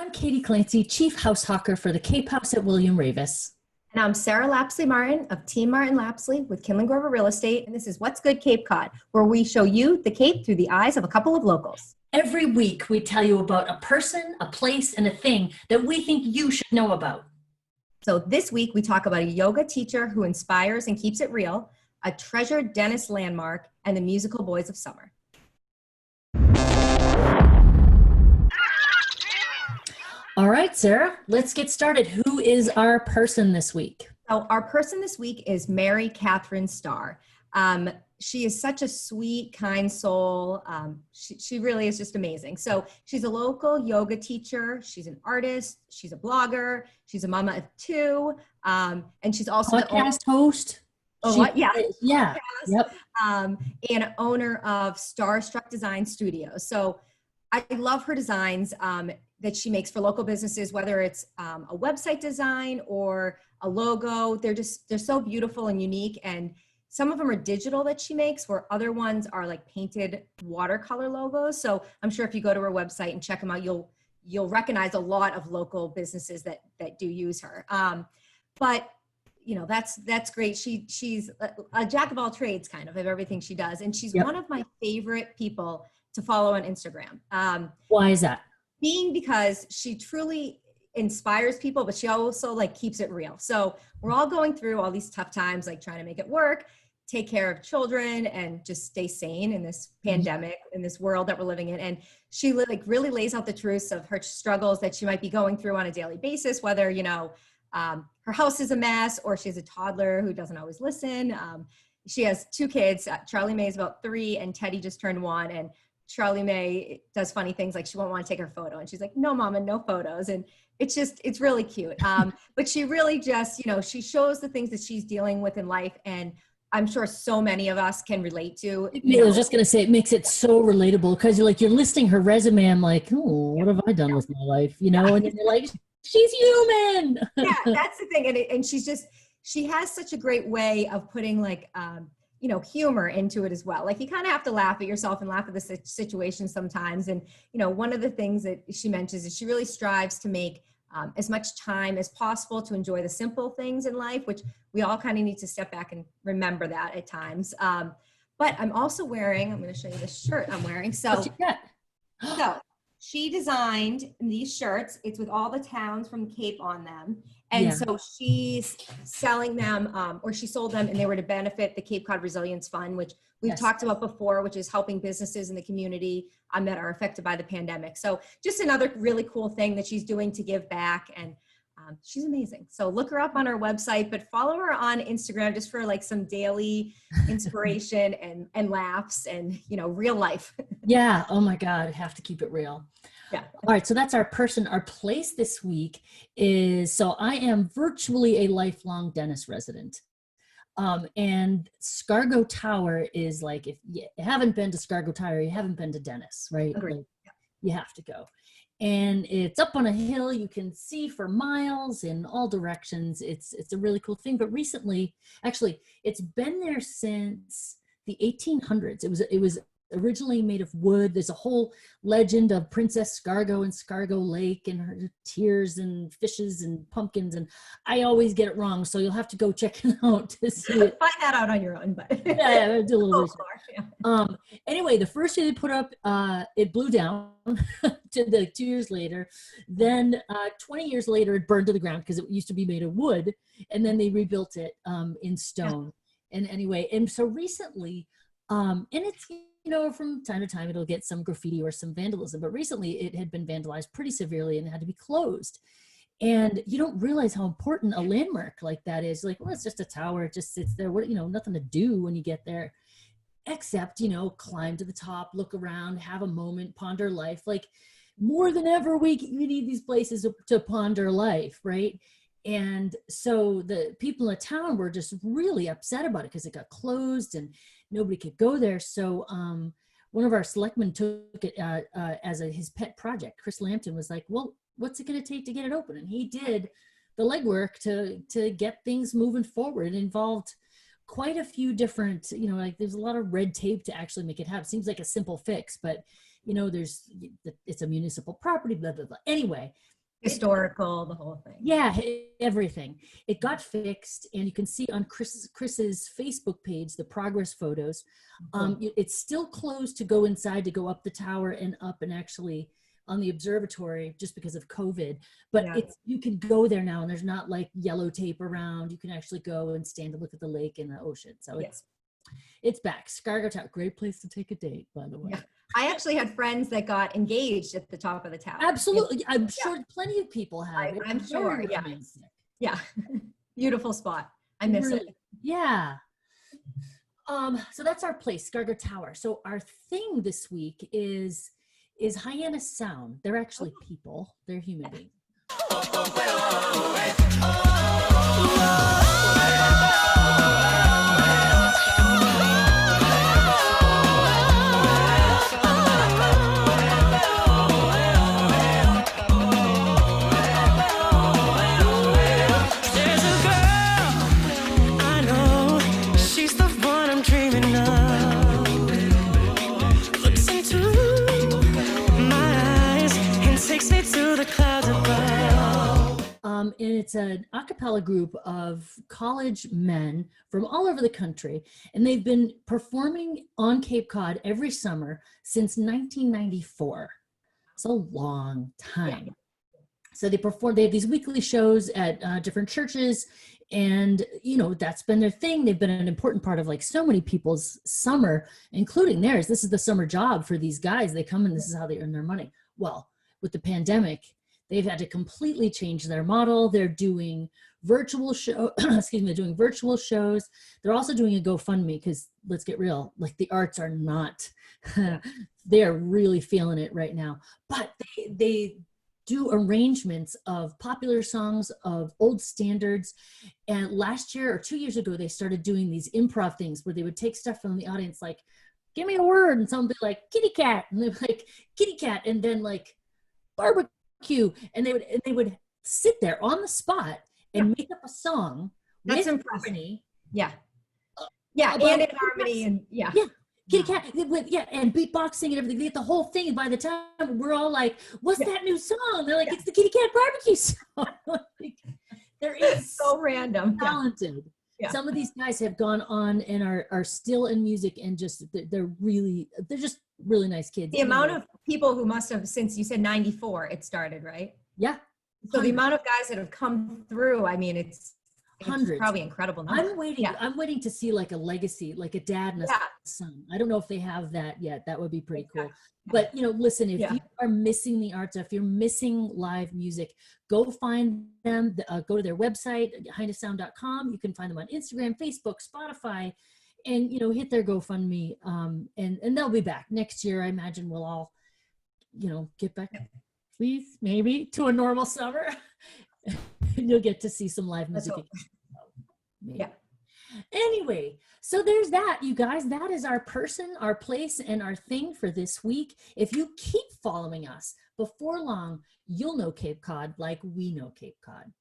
I'm Katie Clancy, Chief House Hawker for the Cape House at William Ravis. And I'm Sarah Lapsley Martin of Team Martin Lapsley with Kinlan Grover Real Estate. And this is What's Good Cape Cod, where we show you the Cape through the eyes of a couple of locals. Every week, we tell you about a person, a place, and a thing that we think you should know about. So this week, we talk about a yoga teacher who inspires and keeps it real, a treasured dentist landmark, and the musical Boys of Summer. All right, Sarah, let's get started. Who is our person this week? So our person this week is Mary Catherine Starr. She is such a sweet, kind soul. She really is just amazing. So she's a local yoga teacher. She's an artist. She's a blogger. She's a mama of two. And she's also podcast host. Oh, what? Yeah. Yeah. Podcast, yep. And owner of Starstruck Design Studios. So I love her designs that she makes for local businesses, whether it's a website design or a logo. They're so beautiful and unique. And some of them are digital that she makes, where other ones are like painted watercolor logos. So I'm sure if you go to her website and check them out, you'll recognize a lot of local businesses that do use her. But you know, that's great. She's a jack of all trades, kind of everything she does. And she's one of my favorite people to follow on Instagram. Why is that? Because she truly inspires people, but she also like keeps it real. So we're all going through all these tough times, like trying to make it work, take care of children, and just stay sane in this pandemic, in this world that we're living in. And she like really lays out the truths of her struggles that she might be going through on a daily basis, whether, you know, her house is a mess or she has a toddler who doesn't always listen. She has two kids. Charlie May is about 3 and Teddy just turned 1. And Charlie May does funny things like she won't want to take her photo. And she's like, no, mama, no photos. And it's really cute. But she really just, you know, she shows the things that she's dealing with in life. And I'm sure so many of us can relate to. I was just going to say, it makes it so relatable because you're listing her resume. I'm like, oh, what have I done with my life? You know, and then you're like, she's human. Yeah, that's the thing. And she has such a great way of putting like, you know, humor into it as well. Like you kind of have to laugh at yourself and laugh at the situation sometimes. And, you know, one of the things that she mentions is she really strives to make as much time as possible to enjoy the simple things in life, which we all kind of need to step back and remember that at times. But I'm also wearing, I'm going to show you the shirt I'm wearing. So she designed these shirts. It's with all the towns from the Cape on them. And so she's selling them, or she sold them, and they were to benefit the Cape Cod Resilience Fund, which we've talked about before, which is helping businesses in the community that are affected by the pandemic. So just another really cool thing that she's doing to give back. And she's amazing. So look her up on her website, but follow her on Instagram just for like some daily inspiration and laughs and, you know, real life. Yeah. Oh my God. I have to keep it real. Yeah. All right. So that's our person. Our place this week is, so I am virtually a lifelong dentist resident. And Scargo Tower is like, if you haven't been to Scargo Tower, you haven't been to dentists, right? Like, you have to go. And it's up on a hill. You can see for miles in all directions. It's a really cool thing. But recently, actually, it's been there since the 1800s. It was originally made of wood. There's a whole legend of Princess Scargo and Scargo Lake and her tears and fishes and pumpkins. And I always get it wrong. So you'll have to go check it out to see it. Find that out on your own. But yeah, do a little research. Anyway, the first year they put up, it blew down to the 2 years later. Then 20 years later, it burned to the ground because it used to be made of wood. And then they rebuilt it in stone. Yeah. And anyway, and so recently, and it's, you know, from time to time, it'll get some graffiti or some vandalism. But recently, it had been vandalized pretty severely and it had to be closed. And you don't realize how important a landmark like that is. Like, well, it's just a tower. It just sits there. What, you know, nothing to do when you get there. Except, you know, climb to the top, look around, have a moment, ponder life. Like more than ever, we need these places to ponder life, right? And so the people in town were just really upset about it because it got closed and nobody could go there. So one of our selectmen took it as his pet project. Chris Lampton was like, well, what's it going to take to get it open? And he did the legwork to get things moving forward. It involved quite a few different, you know, like there's a lot of red tape to actually make it happen. Seems like a simple fix, but you know, it's a municipal property, blah, blah, blah. Anyway, Historical, the whole thing. Yeah, everything. It got fixed, and you can see on Chris's Facebook page the progress photos. It's still closed to go inside, to go up the tower and up and actually on the observatory, just because of COVID. But you can go there now, and there's not like yellow tape around. You can actually go and stand and look at the lake and the ocean. So it's back. Scargo Tower, great place to take a date, by the way. Yeah. I actually had friends that got engaged at the top of the tower. Absolutely. I'm sure plenty of people have. I'm sure. Yeah. Yeah. Beautiful spot. I miss it. Yeah. So that's our place, Scargo Tower. So our thing this week is Hyannis Sound. They're actually people. They're human beings. And it's an a cappella group of college men from all over the country. And they've been performing on Cape Cod every summer since 1994. It's a long time. Yeah. So they have these weekly shows at different churches. And, that's been their thing. They've been an important part of like so many people's summer, including theirs. This is the summer job for these guys. They come and this is how they earn their money. Well, with the pandemic, they've had to completely change their model. They're doing virtual they're doing virtual shows. They're also doing a GoFundMe because let's get real, like the arts are not, they're really feeling it right now. But they do arrangements of popular songs, of old standards. And last year or 2 years ago, they started doing these improv things where they would take stuff from the audience, like, give me a word. And someone would be like, kitty cat. And they'd be like, kitty cat. And then like, barbecue. And they would sit there on the spot and make up a song. That's impressive. Harmony. Yeah. And in harmony and kitty cat, and beatboxing and everything. They get the whole thing, and by the time we're all like, what's that new song? They're like, it's the kitty cat barbecue song. Like, there is so random. Talented. Yeah. Some of these guys have gone on and are still in music, and just they're just really nice kids. The amount of people who must have, since you said 94 it started, right? Yeah. So the amount of guys that have come through, I mean, it's hundreds. Probably incredible number. I'm waiting to see like a legacy, like a dad and a son. I don't know if they have that yet. That would be pretty cool. But listen, if you are missing the arts, if you're missing live music, go find them. Go to their website, hyannassound.com. You can find them on Instagram, Facebook, Spotify, and hit their GoFundMe. And they'll be back next year. I imagine we'll all, get back, please, maybe to a normal summer. And you'll get to see some live music again. Yeah. Anyway, so there's that, you guys. That is our person, our place, and our thing for this week. If you keep following us, before long, you'll know Cape Cod like we know Cape Cod.